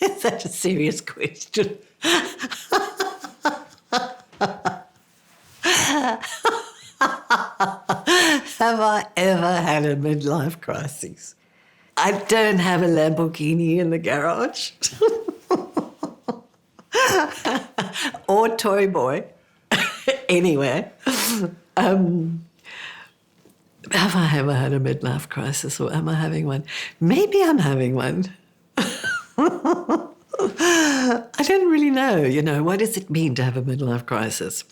Is that a serious question? Have I ever had a midlife crisis? I don't have a Lamborghini in the garage. Or Toy Boy. Anyway. Have I ever had a midlife crisis, or am I having one? Maybe I'm having one. I don't really know, what does it mean to have a midlife crisis?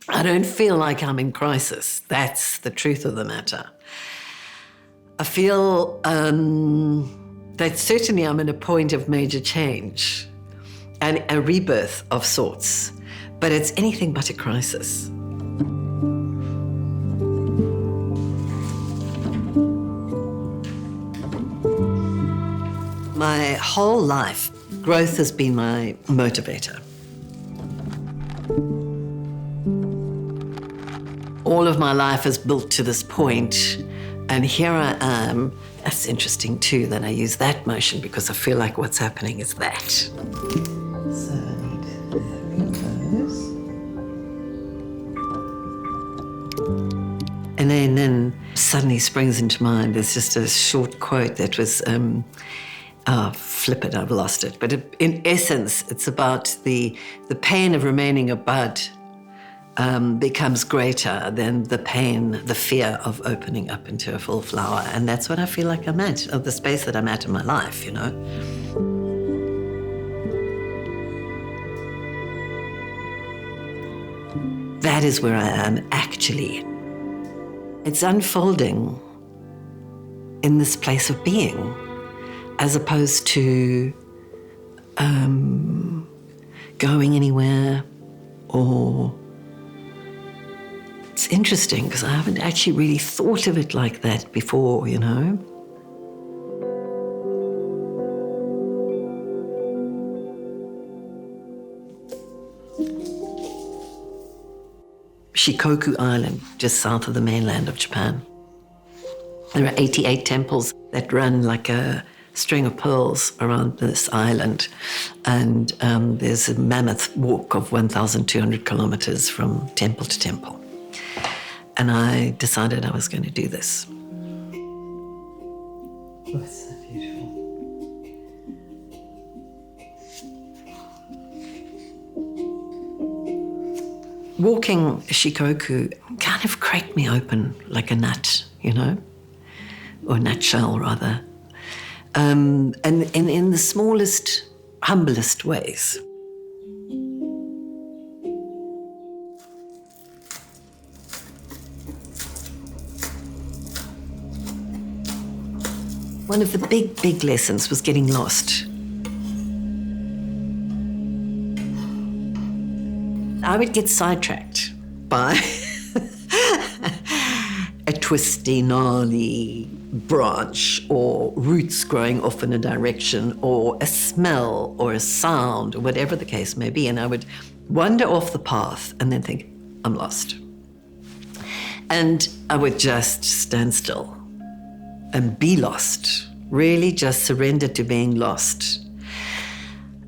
I don't feel like I'm in crisis. That's the truth of the matter. I feel that certainly I'm at a point of major change and a rebirth of sorts, but it's anything but a crisis. My whole life, growth has been my motivator. All of my life is built to this point, and here I am. That's interesting too that I use that motion because I feel like what's happening is that. So I need 3 of those. And then suddenly springs into mind, there's just a short quote that was, flip it, I've lost it. But in essence, it's about the pain of remaining a bud becomes greater than the pain, the fear of opening up into a full flower. And that's what I feel like I'm at, or the space that I'm at in my life, That is where I am, actually. It's unfolding in this place of being, as opposed to going anywhere or... It's interesting because I haven't actually really thought of it like that before, Shikoku Island, just south of the mainland of Japan. There are 88 temples that run like a string of pearls around this island. And there's a mammoth walk of 1,200 kilometers from temple to temple. And I decided I was going to do this. Oh, it's so beautiful. Walking Shikoku kind of cracked me open like a nut, or nutshell rather. And in the smallest, humblest ways. One of the big lessons was getting lost. I would get sidetracked by a twisty, gnarly branch or roots growing off in a direction or a smell or a sound or whatever the case may be. And I would wander off the path and then think, I'm lost. And I would just stand still and be lost, really just surrender to being lost.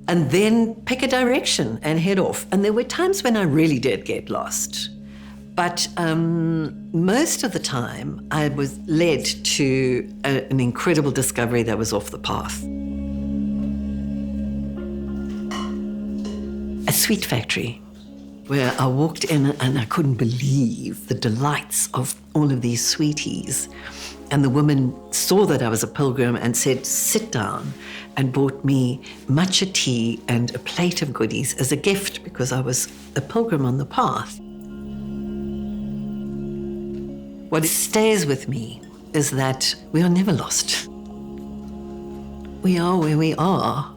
And then pick a direction and head off. And there were times when I really did get lost. But most of the time, I was led to an incredible discovery that was off the path. A sweet factory where I walked in and I couldn't believe the delights of all of these sweeties. And the woman saw that I was a pilgrim and said, sit down, and brought me matcha tea and a plate of goodies as a gift because I was a pilgrim on the path. What stays with me is that we are never lost. We are where we are,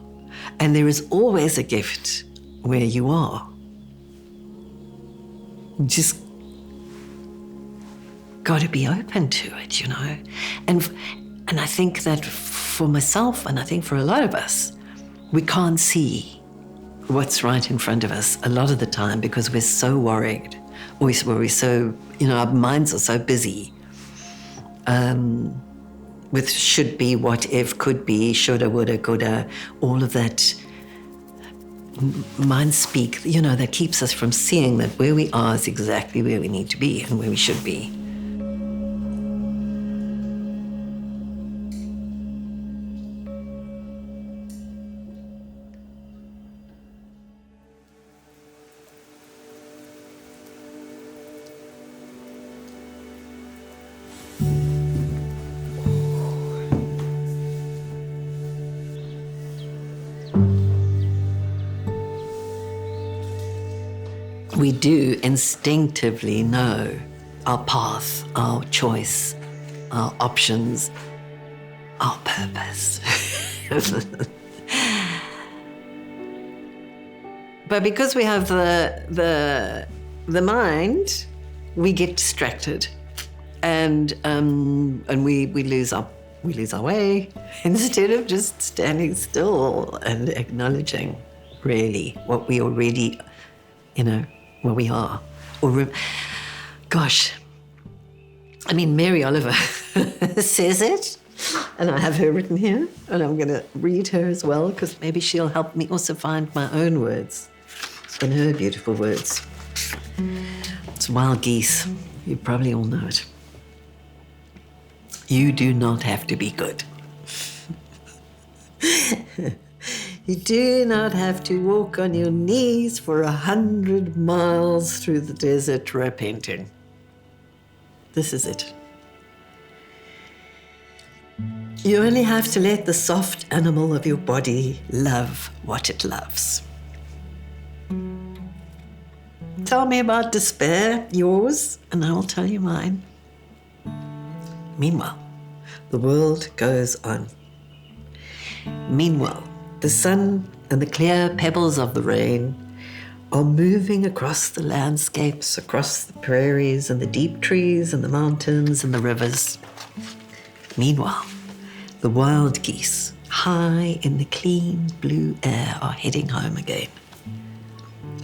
and there is always a gift where you are. Just got to be open to it, And I think that for myself, and I think for a lot of us, we can't see what's right in front of us a lot of the time because we're so worried, or we're so, our minds are so busy. with should be, what if, could be, shoulda, woulda, coulda, all of that mind speak, that keeps us from seeing that where we are is exactly where we need to be and where we should be. We do instinctively know our path, our choice, our options, our purpose. But because we have the mind, we get distracted, and we lose our way instead of just standing still and acknowledging really what we already, where we are. Mary Oliver says it, and I have her written here, and I'm going to read her as well, because maybe she'll help me also find my own words in her beautiful words. It's Wild Geese. You probably all know it. You do not have to be good. You do not have to walk on your knees for 100 miles through the desert repenting. This is it. You only have to let the soft animal of your body love what it loves. Tell me about despair, yours, and I will tell you mine. Meanwhile, the world goes on. Meanwhile, the sun and the clear pebbles of the rain are moving across the landscapes, across the prairies and the deep trees and the mountains and the rivers. Meanwhile, the wild geese, high in the clean blue air, are heading home again.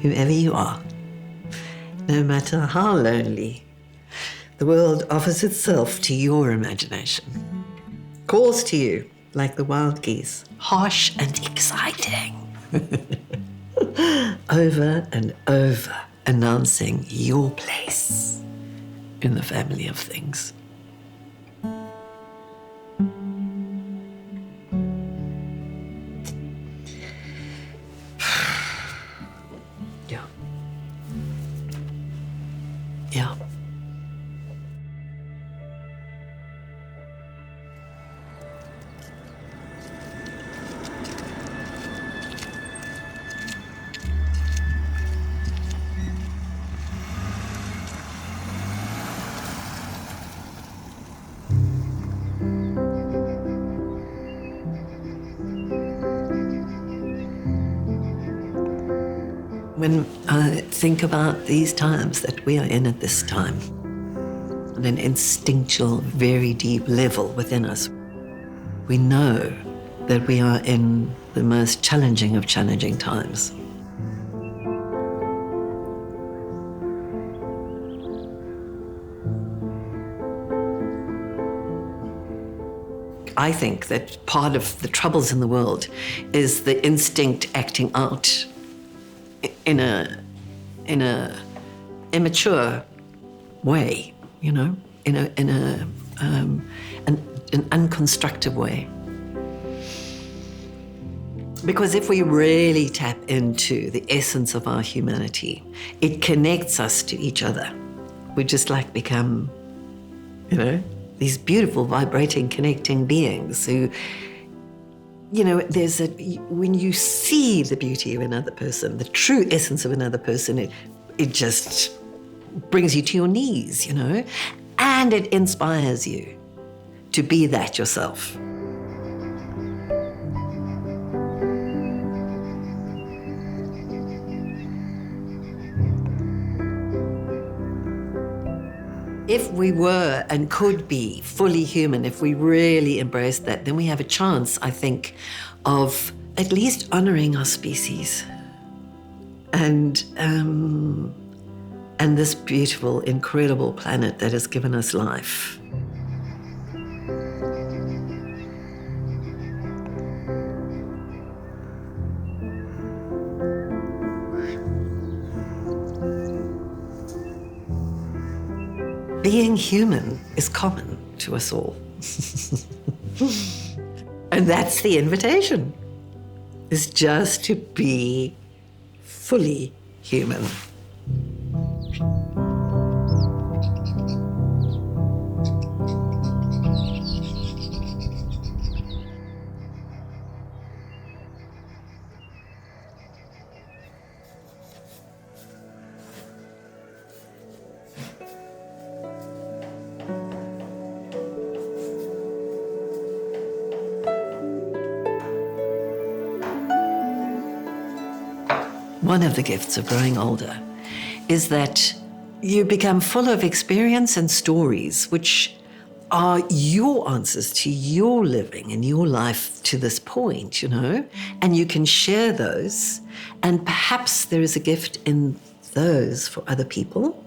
Whoever you are, no matter how lonely, the world offers itself to your imagination, calls to you like the wild geese, harsh and exciting, over and over, announcing your place in the family of things. Yeah. Yeah. When I think about these times that we are in at this time, on an instinctual, very deep level within us, we know that we are in the most challenging of challenging times. I think that part of the troubles in the world is the instinct acting out in a immature way, in an unconstructive way. Because if we really tap into the essence of our humanity, it connects us to each other. We just become, these beautiful, vibrating, connecting beings who, when you see the beauty of another person, the true essence of another person, it just brings you to your knees, and it inspires you to be that yourself. If we were and could be fully human, if we really embraced that, then we have a chance, I think, of at least honoring our species and this beautiful, incredible planet that has given us life. being human is common to us all. And that's the invitation, is just to be fully human. One of the gifts of growing older is that you become full of experience and stories, which are your answers to your living and your life to this point, and you can share those. And perhaps there is a gift in those for other people.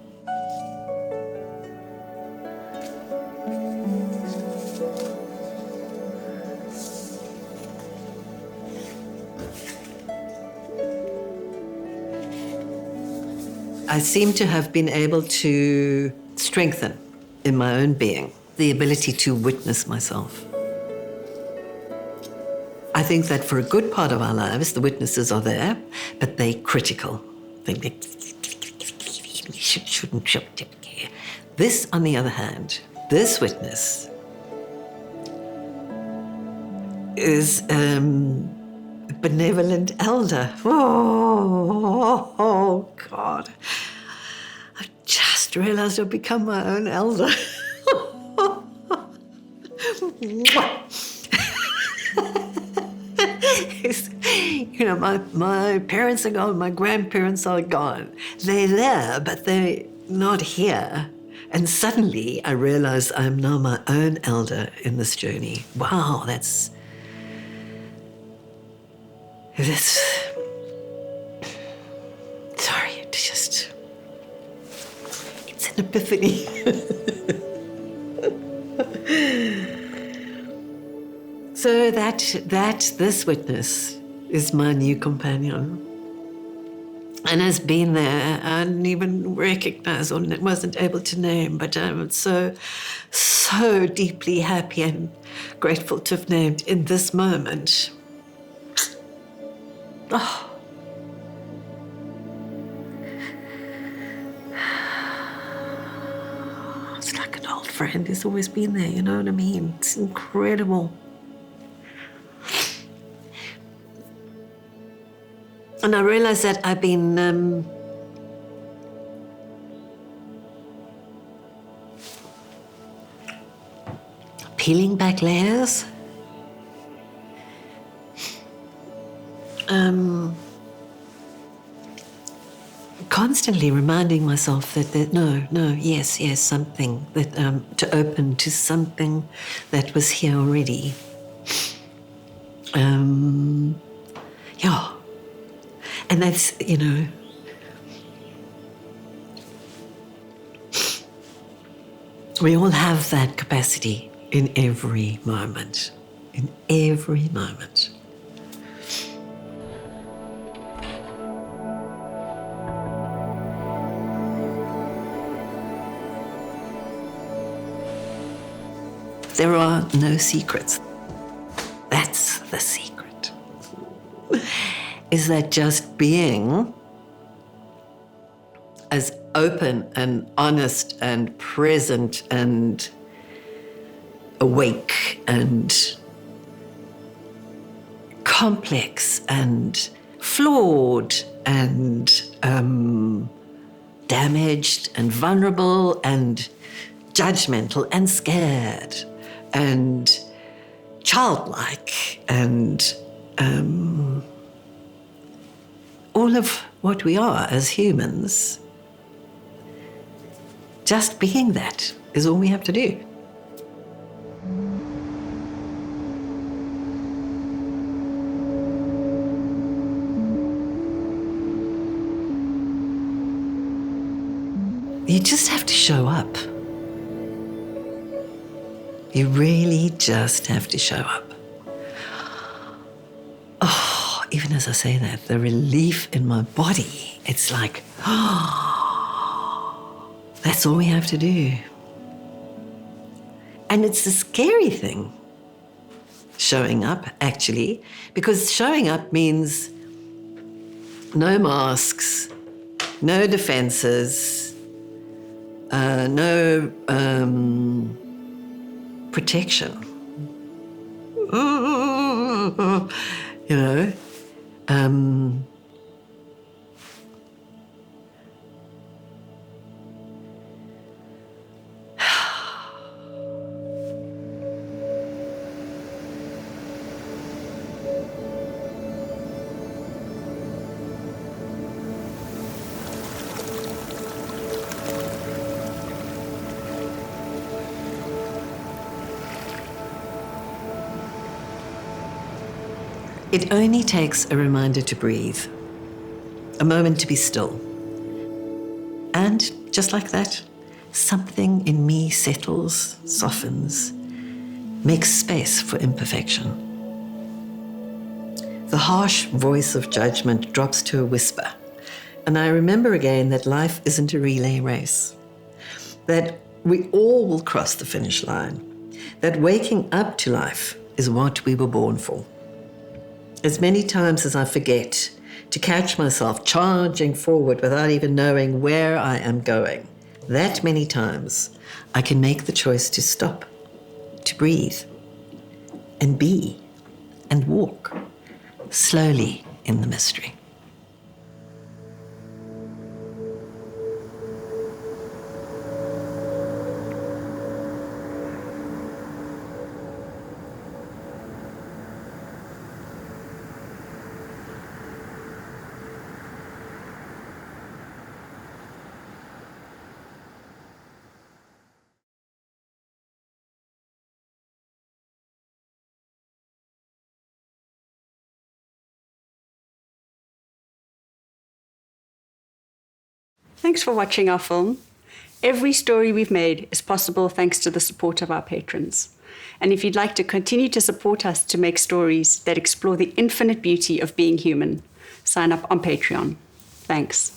I seem to have been able to strengthen in my own being the ability to witness myself. I think that for a good part of our lives, the witnesses are there, but they're critical. Shouldn't. This, on the other hand, this witness is benevolent elder. Oh, God. I've just realized I've become my own elder. My parents are gone, my grandparents are gone. They're there, but they're not here. And suddenly I realized I'm now my own elder in this journey. Wow, that's sorry, it's an epiphany. So this witness is my new companion, and has been there. I didn't even recognize or wasn't able to name, but I'm so deeply happy and grateful to have named in this moment. Oh. It's like an old friend who's always been there, you know what I mean? It's incredible. And I realized that I've been peeling back layers. Constantly reminding myself that yes, something that to open to something that was here already. Yeah. And that's, we all have that capacity in every moment. In every moment. There are no secrets. That's the secret. Is that just being as open and honest and present and awake and complex and flawed and damaged and vulnerable and judgmental and scared and childlike and all of what we are as humans. Just being that is all we have to do. You just have to show up. You really just have to show up. Oh, even as I say that, the relief in my body, it's like, oh, that's all we have to do. And it's a scary thing, showing up, actually, because showing up means no masks, no defenses, no protection. You know, it only takes a reminder to breathe, a moment to be still. And just like that, something in me settles, softens, makes space for imperfection. The harsh voice of judgment drops to a whisper, and I remember again that life isn't a relay race, that we all will cross the finish line, that waking up to life is what we were born for. As many times as I forget to catch myself charging forward without even knowing where I am going, that many times I can make the choice to stop, to breathe, and be, and walk slowly in the mystery. Thanks for watching our film. Every story we've made is possible thanks to the support of our patrons. And if you'd like to continue to support us to make stories that explore the infinite beauty of being human, sign up on Patreon. Thanks.